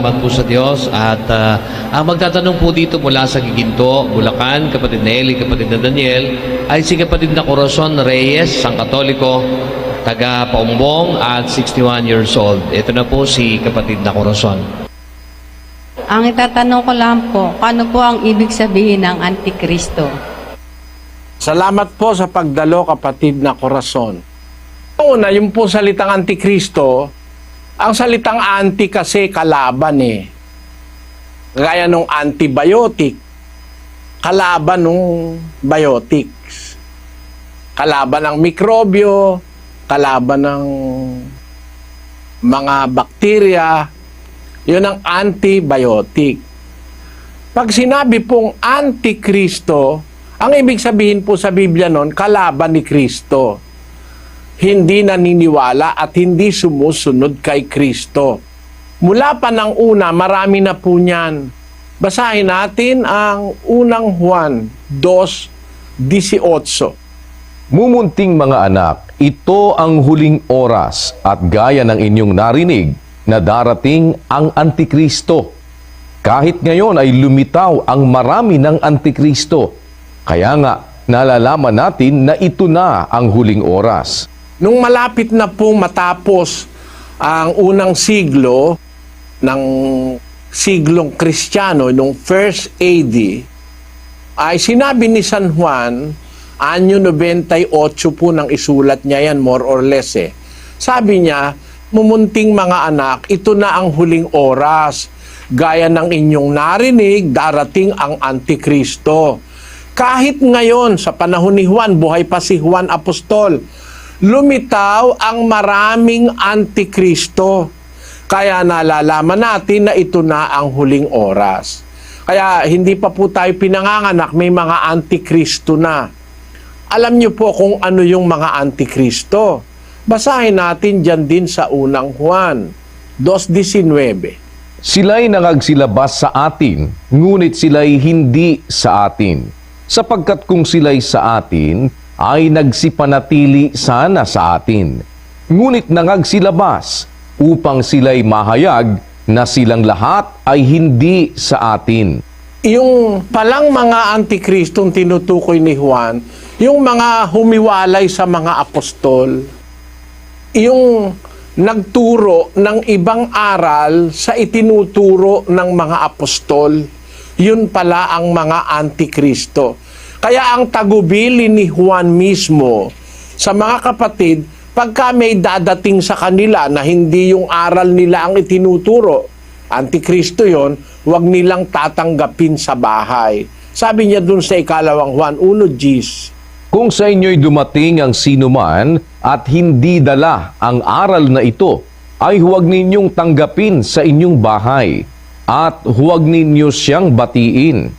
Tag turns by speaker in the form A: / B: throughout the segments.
A: salamat po sa Diyos. At ang magtatanong po dito mula sa Giginto, Bulacan, kapatid na Eli, kapatid na Daniel, ay si kapatid na Corazon Reyes, Sang Katoliko, taga Paumbong at 61 years old. Ito na po si kapatid na Corazon.
B: Ang itatanong ko lang po, ano po ang ibig sabihin ng Antikristo?
C: Salamat po sa pagdalo, kapatid na Corazon. Una, yung po salitang Antikristo, ang salitang anti kasi kalaban eh. Gaya nung antibiotic, kalaban nung biotics. Kalaban ng mikrobyo, kalaban ng mga bakterya, yun ang antibiotic. Pag sinabi pong Antikristo, ang ibig sabihin po sa Biblia nun, kalaban ni Kristo. Hindi naniniwala at hindi sumusunod kay Kristo. Mula pa ng una, marami na po niyan. Basahin natin ang unang Juan 2:18.
D: Mumunting mga anak, ito ang huling oras at gaya ng inyong narinig na darating ang Antikristo. Kahit ngayon ay lumitaw ang marami ng Antikristo. Kaya nga, nalalaman natin na ito na ang huling oras.
C: Nung malapit na pong matapos ang unang siglo ng siglong Kristiyano, nung 1st AD, ay sinabi ni San Juan, anyo 98 po nang isulat niya yan, more or less eh. Sabi niya, mumunting mga anak, ito na ang huling oras. Gaya ng inyong narinig, darating ang Antikristo. Kahit ngayon, sa panahon ni Juan, buhay pa si Juan Apostol, lumitaw ang maraming Antikristo. Kaya nalalaman natin na ito na ang huling oras. Kaya hindi pa po tayo pinanganganak, may mga Antikristo na. Alam niyo po kung ano yung mga Antikristo. Basahin natin dyan din sa unang Juan 2:19.
D: Sila'y nangagsilabas sa atin, ngunit sila'y hindi sa atin. Sapagkat kung sila'y sa atin, ay nagsipanatili sana sa atin. Ngunit nangagsilabas upang sila'y mahayag na silang lahat ay hindi sa atin.
C: Yung palang mga Antikristong tinutukoy ni Juan, yung mga humiwalay sa mga apostol, yung nagturo ng ibang aral sa itinuturo ng mga apostol, yun pala ang mga Antikristo. Kaya ang tagubili ni Juan mismo sa mga kapatid, pagka may dadating sa kanila na hindi yung aral nila ang itinuturo, Antikristo yon, huwag nilang tatanggapin sa bahay. Sabi niya dun sa ikalawang Juan 1:10.
D: Kung sa inyo'y dumating ang sinuman at hindi dala ang aral na ito, ay huwag ninyong tanggapin sa inyong bahay at huwag ninyo siyang batiin.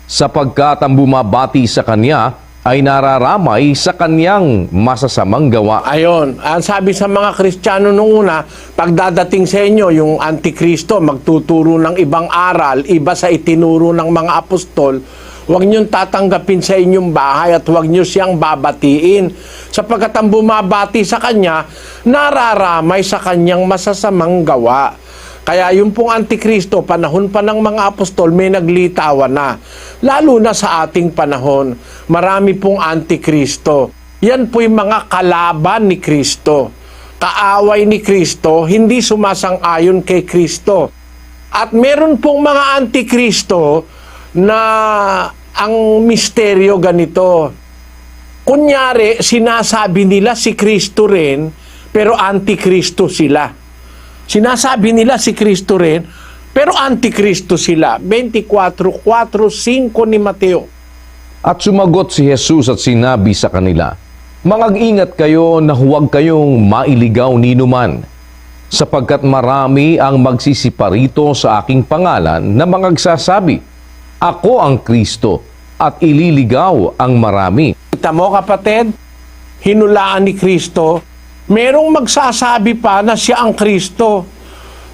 D: Sapagkat ang bumabati sa kanya ay nararamay sa kanyang masasamang gawa.
C: Ayon, ang sabi sa mga Kristiyano nung una, pagdadating sa inyo yung Antikristo, magtuturo ng ibang aral, iba sa itinuro ng mga apostol, huwag niyong tatanggapin sa inyong bahay at huwag niyo siyang babatiin. Sapagkat ang bumabati sa kanya, nararamay sa kanyang masasamang gawa. Kaya yung pong Antikristo, panahon pa ng mga apostol, may naglitawan na. Lalo na sa ating panahon, marami pong Antikristo. Yan po'y mga kalaban ni Kristo. Kaaway ni Kristo, hindi sumasang-ayon kay Kristo. At meron pong mga Antikristo na ang misteryo ganito. Kunyari, sinasabi nila si Kristo rin, pero Antikristo sila. Sinasabi nila si Kristo rin, pero Antikristo sila. 24:4-5 ni Mateo.
D: At sumagot si Jesus at sinabi sa kanila, Mag-ingat kayo na huwag kayong mailigaw ninuman, sapagkat marami ang magsisiparito sa aking pangalan na magsasabi, Ako ang Kristo, at ililigaw ang marami.
C: Kita mo kapatid, hinulaan ni Kristo, merong magsasabi pa na siya ang Kristo.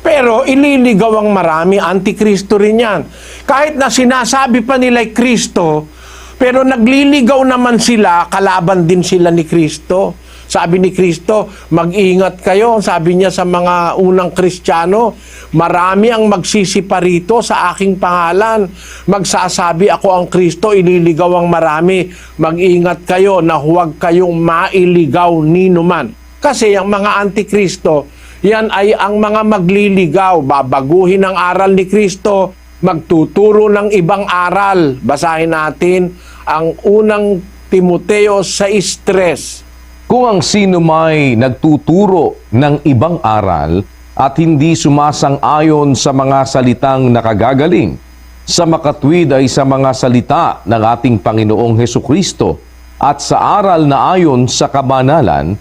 C: Pero ililigaw ang marami, Antikristo rin yan. Kahit na sinasabi pa nila'y Kristo, pero nagliligaw naman sila, kalaban din sila ni Kristo. Sabi ni Kristo, mag-ingat kayo. Sabi niya sa mga unang Kristiyano, marami ang magsisiparito sa aking pangalan. Magsasabi ako ang Kristo, ililigaw ang marami. Mag-ingat kayo na huwag kayong mailigaw ninuman. Kasi ang mga antikristo, yan ay ang mga magliligaw. Babaguhin ang aral ni Kristo, magtuturo ng ibang aral. Basahin natin ang unang Timoteo 6:3.
D: Kung ang sino may nagtuturo ng ibang aral at hindi sumasang-ayon sa mga salitang nakagagaling, sa makatwid ay sa mga salita ng ating Panginoong Hesukristo at sa aral na ayon sa kabanalan,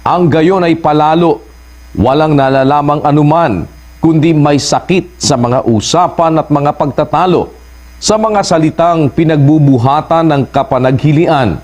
D: ang gayon ay palalo, walang nalalamang anuman, kundi may sakit sa mga usapan at mga pagtatalo, sa mga salitang pinagbubuhatan ng kapanaghilian,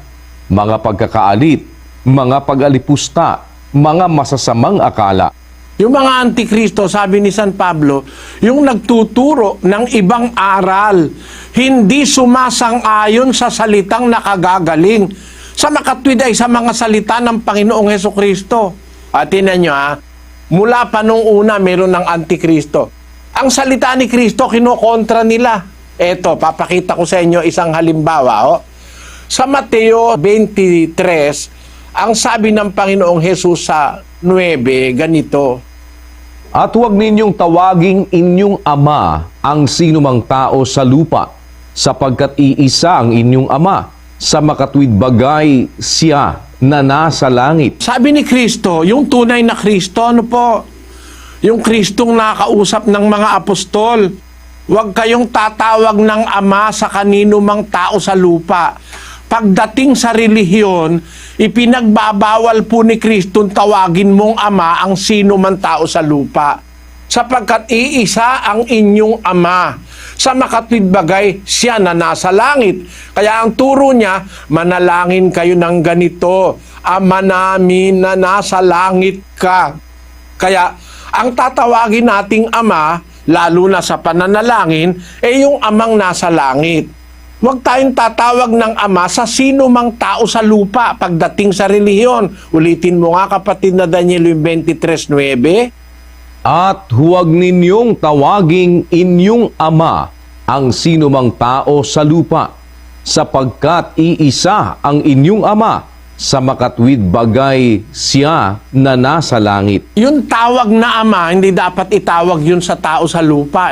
D: mga pagkakaalit, mga pag-alipusta, mga masasamang akala.
C: Yung mga antikristo, sabi ni San Pablo, yung nagtuturo ng ibang aral, hindi sumasang-ayon sa salitang nakagagaling. Sa makatwid ay sa mga salita ng Panginoong Hesukristo. At tinan nyo mula pa nung una meron ng antikristo. Ang salita ni Kristo, kinokontra nila. Eto, papakita ko sa inyo isang halimbawa. Sa Mateo 23, ang sabi ng Panginoong Hesus sa 9, ganito.
D: At huwag ninyong tawaging inyong ama ang sinumang tao sa lupa, sapagkat iisa ang inyong ama, sa makatwid bagay siya na nasa langit.
C: Sabi ni Kristo, yung tunay na Kristo, ano po? Yung Kristong nakausap ng mga apostol. Huwag kayong tatawag ng ama sa kanino mang tao sa lupa. Pagdating sa relihiyon, ipinagbabawal po ni Kristo tawagin mong ama ang sino man tao sa lupa. Sapagkat iisa ang inyong ama. Sa makatwid bagay, siya na nasa langit. Kaya ang turo niya, manalangin kayo ng ganito, Ama namin na nasa langit ka. Kaya ang tatawagin nating ama, lalo na sa pananalangin, yung amang nasa langit. Huwag tayong tatawag ng ama sa sino mang tao sa lupa pagdating sa relihiyon. Ulitin mo nga kapatid na Daniel 23:9.
D: At huwag ninyong tawaging inyong ama ang sino mang tao sa lupa, sapagkat iisa ang inyong ama, sa makatwid bagay siya na nasa langit.
C: Yung tawag na ama, hindi dapat itawag yun sa tao sa lupa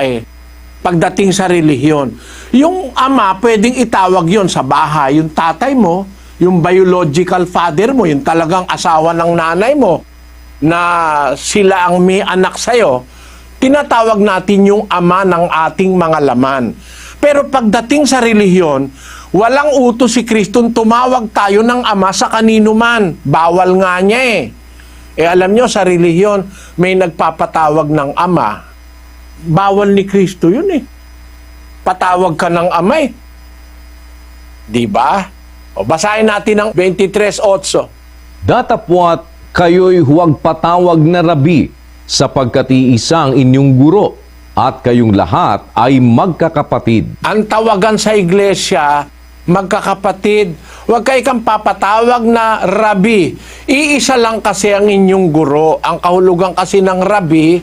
C: pagdating sa relihiyon. Yung ama, pwedeng itawag yon sa bahay. Yung tatay mo, yung biological father mo, yung talagang asawa ng nanay mo, na sila ang may anak sa'yo, tinatawag natin yung ama ng ating mga laman. Pero pagdating sa relihiyon, walang utos si Kristong tumawag tayo ng ama sa kanino man. Bawal nga niya alam nyo, sa relihiyon, may nagpapatawag ng ama. Bawal ni Kristo yun patawag ka ng ama Diba? O basahin natin ang 23:8.
D: Datapwat kayo'y huwag patawag na rabi, sapagkat iisa ang inyong guro, at kayong lahat ay magkakapatid.
C: Ang tawagan sa iglesia, magkakapatid. Huwag kayo kang papatawag na rabi. Iisa lang kasi ang inyong guro. Ang kahulugan kasi ng rabi,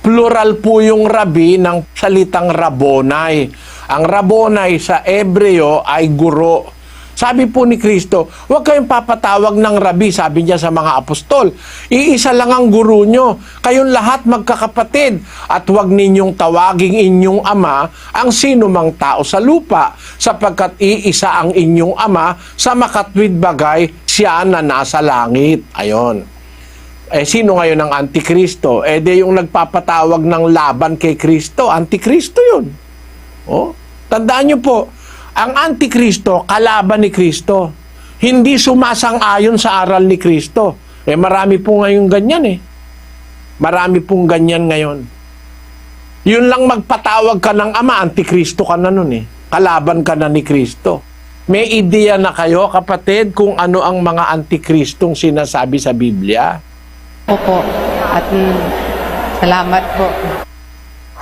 C: plural po yung rabi ng salitang rabbonai. Ang rabbonai sa Hebreo ay guro. Sabi po ni Kristo, huwag kayong papatawag ng rabi, sabi niya sa mga apostol. Iisa lang ang guro nyo. Kayong lahat magkakapatid. At huwag ninyong tawaging inyong ama ang sino mang tao sa lupa, sapagkat iisa ang inyong ama, sa makatwid bagay siya na nasa langit. Ayon. Sino ngayon ang Antikristo? Di yung nagpapatawag ng laban kay Kristo. Antikristo yun. Tandaan nyo po, ang Antikristo, kalaban ni Kristo. Hindi sumasang-ayon sa aral ni Kristo. Marami po ngayon ganyan Marami pong ganyan ngayon. Yun lang magpatawag ka ng ama, Antikristo ka na nun Kalaban ka na ni Kristo. May ideya na kayo, kapatid, kung ano ang mga Antikristong sinasabi sa Biblia?
B: Opo. At salamat po.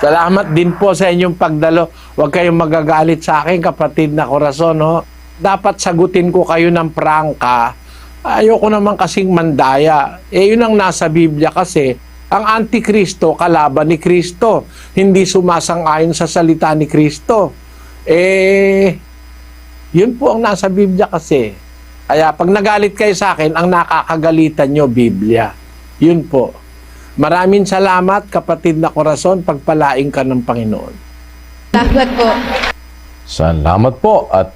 C: Salamat din po sa inyong pagdalo. Huwag kayong magagalit sa akin, kapatid na korason. Dapat sagutin ko kayo ng prangka Ayoko naman kasing mandaya. Yun ang nasa Biblia kasi, ang Antikristo, kalaban ni Kristo. Hindi sumasang-ayon sa salita ni Kristo. Yun po ang nasa Biblia kasi. Kaya pag nagalit kayo sa akin, ang nakakagalitan nyo, Biblia. Yun po. Maraming salamat, kapatid na Corazon, pagpalaing ka ng Panginoon.
B: Salamat po.
D: Salamat po at